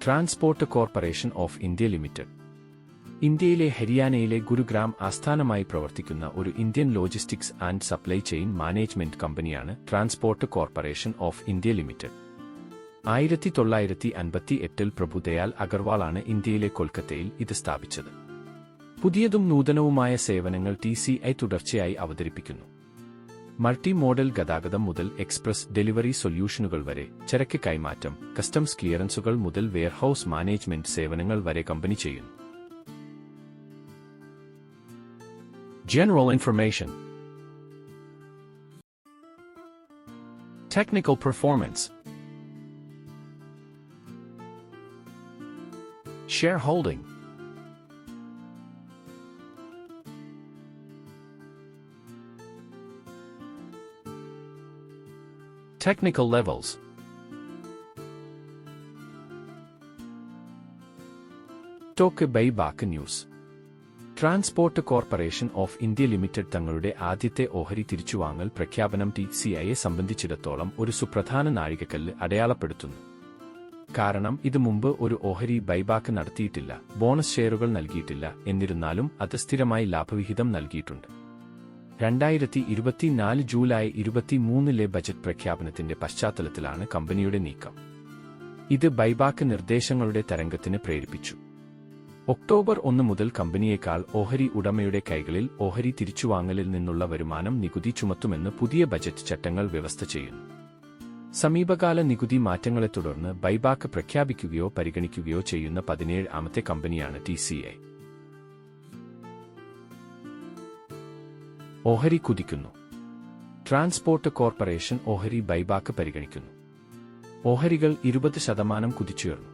Transport corporation of India limited. ഇന്ത്യയിലെ ഹരിയാനയിലെ ഗുരുഗ്രാം ആസ്ഥാനമായി പ്രവർത്തിക്കുന്ന ഒരു Indian logistics and supply chain management കമ്പനിയാണ് transport corporation of India limited. 1958 Prabhudayal അഗർവാളാണ് ഇന്ത്യയിലെ കൊൽക്കത്തയിൽ ഇത് സ്ഥാപിച്ചത്. പുതിയതും നൂതനവുമായ സേവനങ്ങൾ TCI തുടർച്ചയായി അവതരിപ്പിക്കുന്നു. മൾട്ടി മോഡൽ ഗതാഗതം മുതൽ എക്സ്പ്രസ് ഡെലിവറി സൊല്യൂഷനുകൾ വരെ, ചരക്ക് കൈമാറ്റം, കസ്റ്റംസ് ക്ലിയറൻസുകൾ മുതൽ വെയർഹൌസ് മാനേജ്മെന്റ് സേവനങ്ങൾ വരെ കമ്പനി ചെയ്യുന്നു. General information. Technical performance. Shareholding. Technical levels. Stock buyback news. Transport corporation of India limited തങ്ങളുടെ ആദ്യത്തെ ഓഹരി തിരിച്ചുവാങ്ങൽ പ്രഖ്യാപനം TCIയെ സംബന്ധിച്ചിടത്തോളം ഒരു സുപ്രധാന നാഴികക്കല്ല് അടയാളപ്പെടുത്തുന്നു. കാരണം ഇത് മുമ്പ് ഒരു ഓഹരി ബൈബാക്ക് നടത്തിയിട്ടില്ല, ബോണസ് ഷെയറുകൾ നൽകിയിട്ടില്ല, എന്നിരുന്നാലും അത് സ്ഥിരമായി ലാഭവിഹിതം നൽകിയിട്ടുണ്ട്. 2024 ജൂലൈ 23 ബജറ്റ് പ്രഖ്യാപനത്തിന്റെ പശ്ചാത്തലത്തിലാണ് കമ്പനിയുടെ നീക്കം. ഇത് ബൈബാക്ക് നിർദ്ദേശങ്ങളുടെ തരംഗത്തിന് പ്രേരിപ്പിച്ചു. ഒക്ടോബർ 1 മുതൽ കമ്പനിയേക്കാൾ ഓഹരി ഉടമയുടെ കൈകളിൽ ഓഹരി തിരിച്ചുവാങ്ങലിൽ നിന്നുള്ള വരുമാനം നികുതി ചുമത്തുമെന്ന് പുതിയ ബജറ്റ് ചട്ടങ്ങൾ വ്യവസ്ഥ ചെയ്യുന്നു. സമീപകാല നികുതി മാറ്റങ്ങളെ തുടർന്ന് ബൈബാക്ക് പ്രഖ്യാപിക്കുകയോ പരിഗണിക്കുകയോ ചെയ്യുന്ന 17ാമത്തെ കമ്പനിയാണ് TCI. ഓഹരി കുതിക്കുന്നു. ട്രാൻസ്പോർട്ട് കോർപ്പറേഷൻ ഓഹരി ബൈബാക്ക് പരിഗണിക്കുന്നു. ഓഹരികൾ 20% കുതിച്ചുയർന്നു.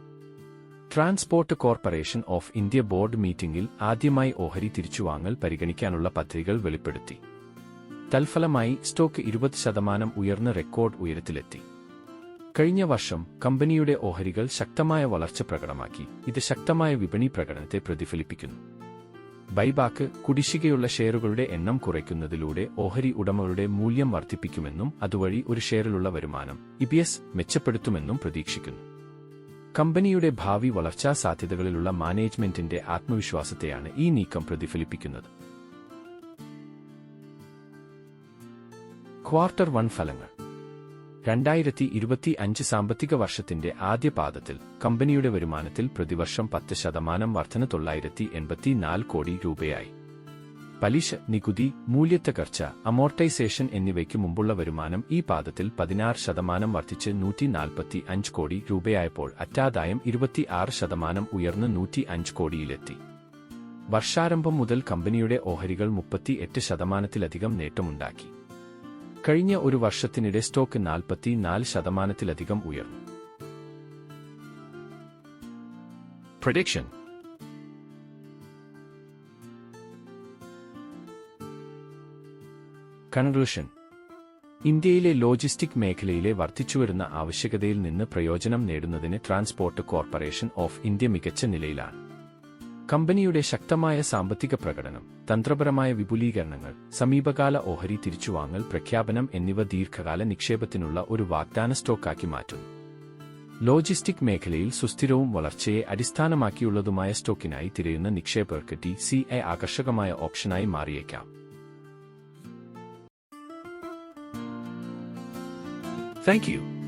Transport corporation of India board മീറ്റിംഗിൽ ആദ്യമായി ഓഹരി തിരിച്ചുവാങ്ങൽ പരിഗണിക്കാനുള്ള പദ്ധതികൾ വെളിപ്പെടുത്തി. തൽഫലമായി സ്റ്റോക്ക് 20% ഉയർന്ന് റെക്കോർഡ് ഉയരത്തിലെത്തി. കഴിഞ്ഞ വർഷം കമ്പനിയുടെ ഓഹരികൾ ശക്തമായ വളർച്ച പ്രകടമാക്കി. ഇത് ശക്തമായ വിപണി പ്രകടനത്തെ പ്രതിഫലിപ്പിക്കുന്നു. ബൈബാക്ക് കുടിശ്ശികയുള്ള ഷെയറുകളുടെ എണ്ണം കുറയ്ക്കുന്നതിലൂടെ ഓഹരി ഉടമകളുടെ മൂല്യം വർദ്ധിപ്പിക്കുമെന്നും അതുവഴി ഒരു ഷെയറിലുള്ള വരുമാനം EPS മെച്ചപ്പെടുത്തുമെന്നും പ്രതീക്ഷിക്കുന്നു. കമ്പനിയുടെ ഭാവി വളർച്ചാ സാധ്യതകളിലുള്ള മാനേജ്മെന്റിന്റെ ആത്മവിശ്വാസത്തെയാണ് ഈ നീക്കം പ്രതിഫലിപ്പിക്കുന്നത്. ക്വാർട്ടർ 1 ഫലങ്ങൾ. 2025 സാമ്പത്തിക വർഷത്തിന്റെ ആദ്യ പാദത്തിൽ കമ്പനിയുടെ വരുമാനത്തിൽ പ്രതിവർഷം 10% വർധന 984 കോടി രൂപയായി. പലിശ, നികുതി, മൂല്യത്തകർച്ച, അമോർട്ടൈസേഷൻ എന്നിവയ്ക്ക് മുമ്പുള്ള വരുമാനം ഈ പാദത്തിൽ 16% വർദ്ധിച്ച് 145 കോടി രൂപയായപ്പോൾ അറ്റാദായം 26% ഉയർന്ന് 105 കോടിയിലെത്തി. വർഷാരംഭം മുതൽ കമ്പനിയുടെ ഓഹരികൾ 38%-ലധികം നേട്ടമുണ്ടാക്കി. കഴിഞ്ഞ ഒരു വർഷത്തിനിടെ സ്റ്റോക്ക് 44%-ലധികം ഉയർന്നു. Prediction. കൺക്ലൂഷൻ. ഇന്ത്യയിലെ ലോജിസ്റ്റിക് മേഖലയിലെ വർദ്ധിച്ചുവരുന്ന ആവശ്യകതയിൽ നിന്ന് പ്രയോജനം നേടുന്നതിന് ട്രാൻസ്പോർട്ട് കോർപ്പറേഷൻ ഓഫ് ഇന്ത്യ മികച്ച നിലയിലാണ്. കമ്പനിയുടെ ശക്തമായ സാമ്പത്തിക പ്രകടനം, തന്ത്രപരമായ വിപുലീകരണങ്ങൾ, സമീപകാല ഓഹരി തിരിച്ചുവാങ്ങൽ പ്രഖ്യാപനം എന്നിവ ദീർഘകാല നിക്ഷേപത്തിനുള്ള ഒരു വാഗ്ദാന സ്റ്റോക്കാക്കി മാറ്റുന്നു. ലോജിസ്റ്റിക് മേഖലയിൽ സുസ്ഥിരവും വളർച്ചയെ അടിസ്ഥാനമാക്കിയുള്ളതുമായ സ്റ്റോക്കിനായി തിരയുന്ന നിക്ഷേപകർക്ക് TCI ആകർഷകമായ ഓപ്ഷനായി മാറിയേക്കാം. Thank you.